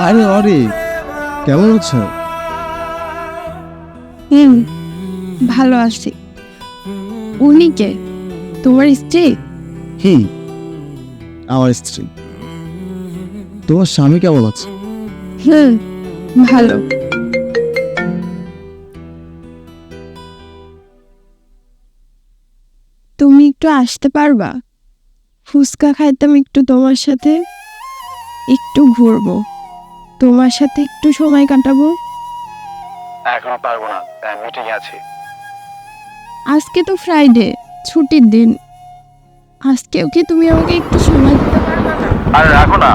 আরে অরে, কেমন আছো? হুম, ভালো আছি। উনি কে? তোমার স্ত্রী? হুম, আমার স্ত্রী। তোমার স্বামী কেমন আছে? হুম, ভালো। তুমি একটু আসতে পারবা? ফুচকা খাইতাম একটু তোমার সাথে, একটু ঘুরবো, তোমার সাথে একটু সময় কাটাবো। এখনো পারবো না, মিটিং আছে। আজকে তো ফ্রাইডে, ছুটির দিন। আজকেও কি তুমি আমাকে একটু সময় দিতে পারবা না? আরে রাখো না।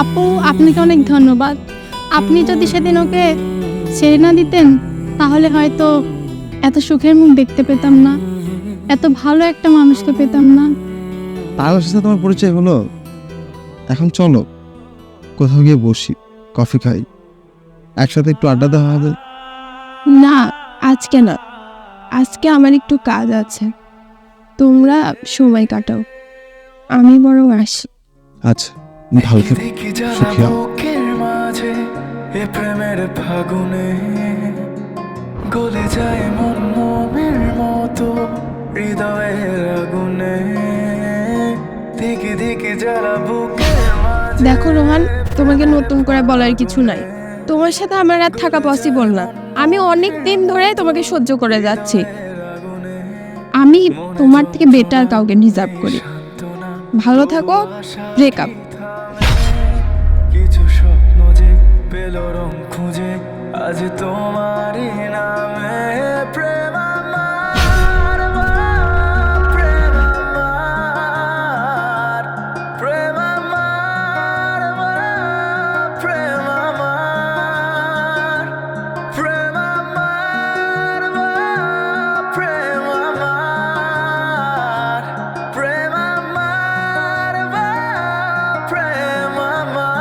আপু, আপনাকে অনেক ধন্যবাদ। আপনি যদি সেদিন ওকে ছেড়ে না দিতেন, তাহলে হয়তো এত সুখের মুখ দেখতে পেতাম না, এত ভালো একটা মানুষকে পেতাম না। তার সাথে তোমার পরিচয় হলো, এখন চলো কোথাও গিয়ে বসি, কফি খাই, একসাথে একটু আড্ডা দেওয়া হবে। না, আজকে না, আজকে আমার একটু কাজ আছে। তোমরা সময় কাটাও, আমি বরং আসি। আচ্ছা, ভালো থেকো, সুখী হও। মাঝে এ প্রেমের ফাগুনে গলে যায় মন মোমের মতো হৃদয়ের আগুনে দিকে দিকে জ্বালা বুকের মাঝে। দেখো রোহান, তোমাকে নতুন করে বলার কিছু নাই। তোমার সাথে আমার আর থাকা পসিবল না। আমি অনেক দিন ধরে তোমাকে সহ্য করে যাচ্ছি। আমি তোমার থেকে বেটার কাউকে ডিজার্ভ করি। ভালো থাকো, ব্রেকআপ। কিছু স্বপ্ন যে পেল রং খুঁজে আজ তোমারই নামে প্রেম আমার, প্রেম আমার, প্রেম আমার, প্রেম আমার, প্রেম আমার, প্রেম আমার, প্রেম আমার, প্রেম আমার।